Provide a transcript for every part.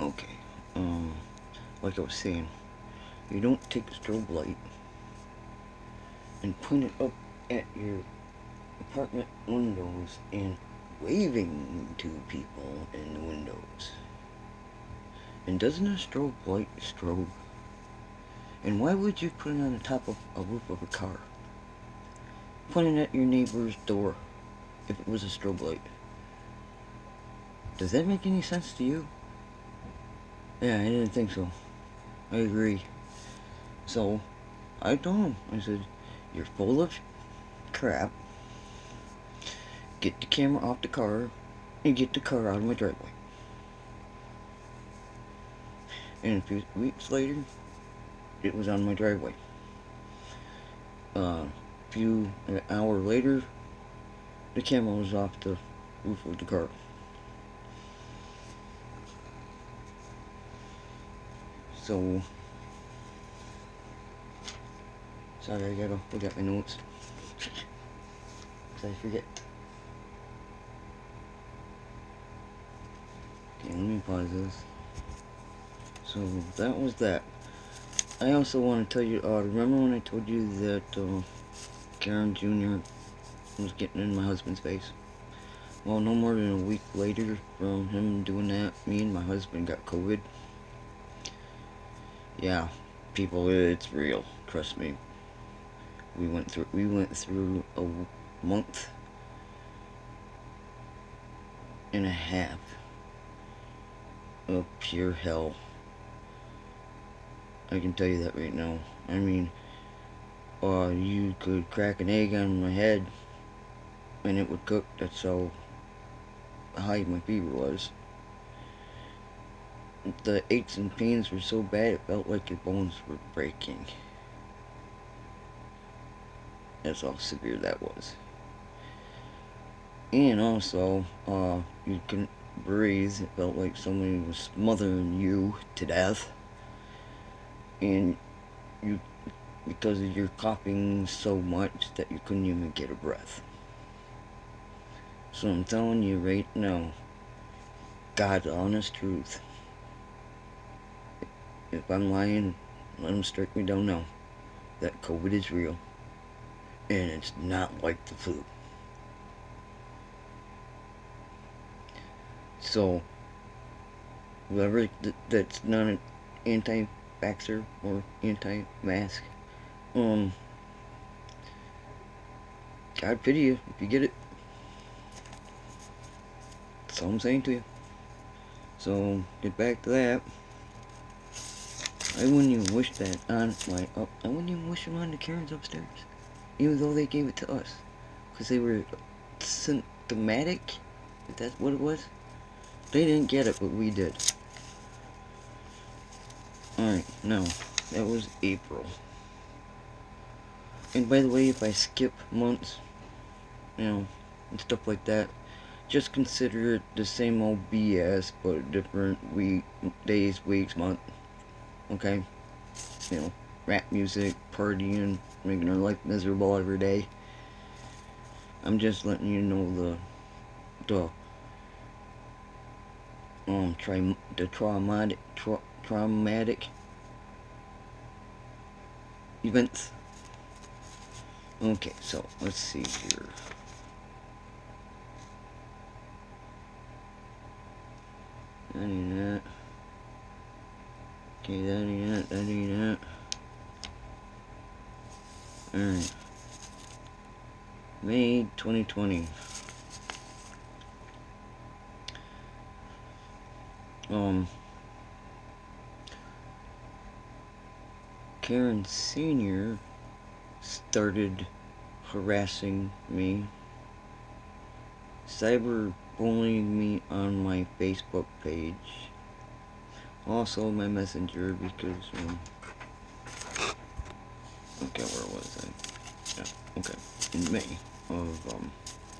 Okay. Um, like I was saying, you don't take a strobe light and point it up at your apartment windows and waving to people in the windows. And doesn't a strobe light strobe? And why would you put it on the top of a roof of a car? Pointing at your neighbor's door if it was a strobe light. Does that make any sense to you? Yeah, I didn't think so. I agree. So, I told him, I said, you're full of crap. Get the camera off the car and get the car out of my driveway. And a few weeks later, it was on my driveway. An hour later, the camera was off the roof of the car. So, sorry, I gotta look at my notes. Cause I forget. Okay, let me pause this. So, that was that. I also want to tell you, remember when I told you that Karen Jr. was getting in my husband's face? Well, no more than a week later from him doing that, me and my husband got COVID. Yeah, people, it's real. Trust me. We went through a month and a half of pure hell. I can tell you that right now. I mean, you could crack an egg on my head and it would cook. That's how high my fever was. The aches and pains were so bad it felt like your bones were breaking. That's how severe that was. And also, you couldn't breathe. It felt like somebody was smothering you to death. And you, because of your coughing so much that you couldn't even get a breath. So I'm telling you right now, God's honest truth. If I'm lying, let him strike me down now. That COVID is real. And it's not like the flu. So, whoever that's not an anti-vaxxer or anti-mask, God pity you if you get it. That's all I'm saying to you. So, get back to that. I wouldn't even wish that on I wouldn't even wish it on the Karens upstairs. Even though they gave it to us. Because they were symptomatic, if that's what it was. They didn't get it, but we did. Alright, no. That was April. And by the way, if I skip months, and stuff like that, just consider it the same old BS, but different days, weeks, month. Okay? Rap music, partying, making our life miserable every day. I'm just letting you know the traumatic events. Okay, so let's see here. That ain't that. Okay, that ain't that. Alright. May 2020. Karen Sr. started harassing me, cyberbullying me on my Facebook page, also my messenger, because okay, where was I? Yeah, okay, in May of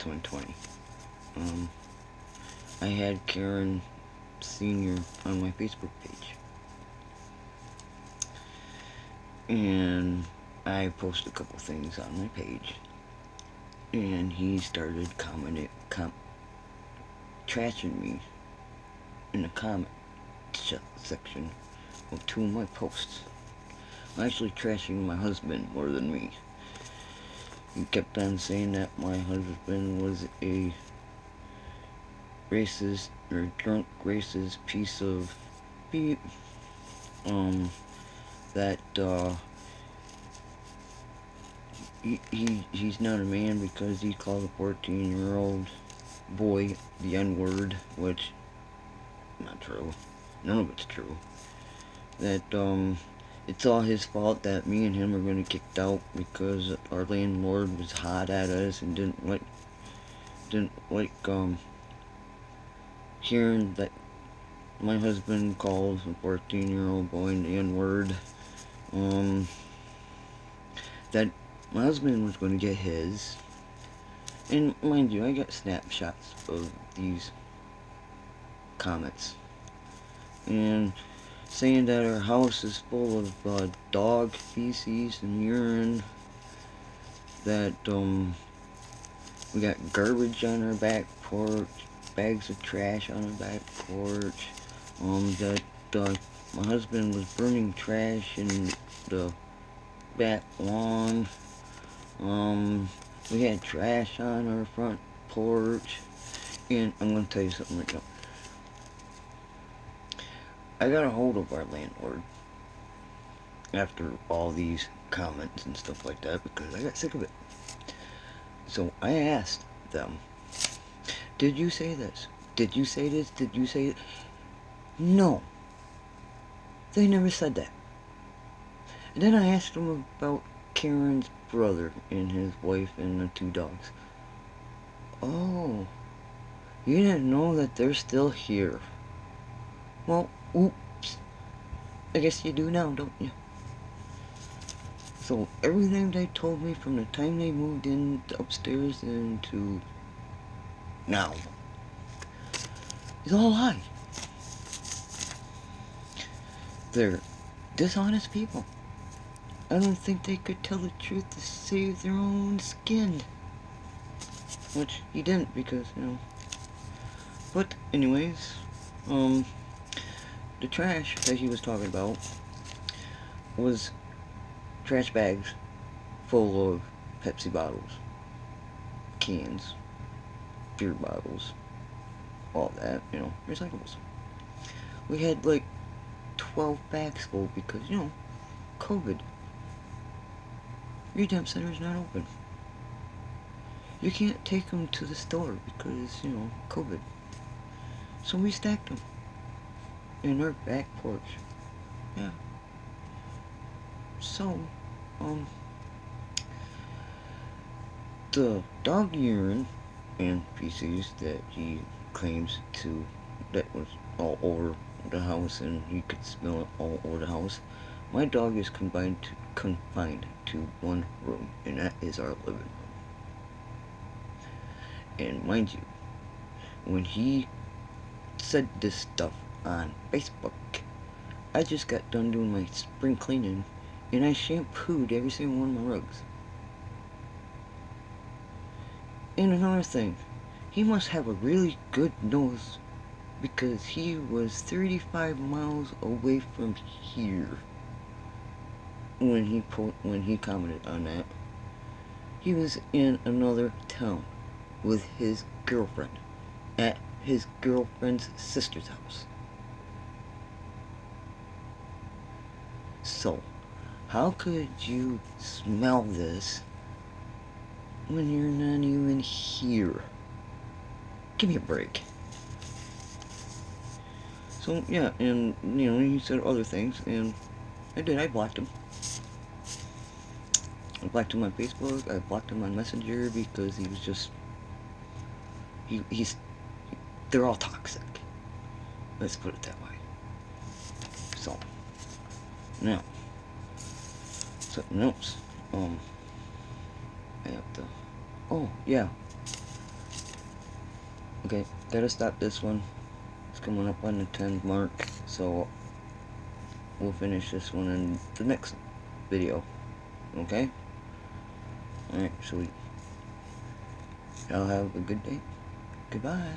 2020, I had Karen Sr. on my Facebook page, and I posted a couple things on my page, and he started trashing me in the comment section of 2 of my posts. Actually trashing my husband more than me. He kept on saying that my husband was a racist or drunk racist piece of beep. That he's not a man because he called a 14-year-old boy the N-word, which not true. None of it's true. That it's all his fault that me and him are gonna get kicked out because our landlord was hot at us and didn't like hearing that my husband calls a 14-year-old boy the N-word. That my husband was going to get his. And mind you, I got snapshots of these comments. And saying that our house is full of dog feces and urine. That we got garbage on our back porch, bags of trash on our back porch. That my husband was burning trash in the back lawn. We had trash on our front porch. And I'm gonna tell you something right now. I got a hold of our landlord after all these comments and stuff like that because I got sick of it. So I asked them, did you say this? Did you say this? Did you say it? No. They never said that. And then I asked them about Karen's brother and his wife and the 2 dogs. Oh, you didn't know that they're still here. Well, oops. I guess you do now, don't you? So everything they told me from the time they moved in upstairs and to now is all a lie. They're dishonest people. I don't think they could tell the truth to save their own skin. Which he didn't because, But anyways, the trash that he was talking about was trash bags full of Pepsi bottles, cans, beer bottles, all that, recyclables. We had like 12 bags full because, COVID. Redemp Center's not open. You can't take them to the store because, COVID. So we stacked them in our back porch. Yeah. So, the dog urine and feces that he claims that was all over the house and he could smell it all over the house. My dog is confined to one room, and that is our living room. And mind you, when he said this stuff on Facebook, I just got done doing my spring cleaning, and I shampooed every single one of my rugs. And another thing, he must have a really good nose because he was 35 miles away from here when he commented on that. He was in another town with his girlfriend at his girlfriend's sister's house. So, how could you smell this when you're not even here? Give me a break. So, yeah, and, he said other things, and I blocked him. I blocked him on Facebook, I blocked him on Messenger because he was just, they're all toxic. Let's put it that way. So, now, something else, I have to, oh, yeah. Okay, gotta stop this one. It's coming up on the 10 mark, so we'll finish this one in the next video. Okay? Alright, sweet. Y'all have a good day. Goodbye.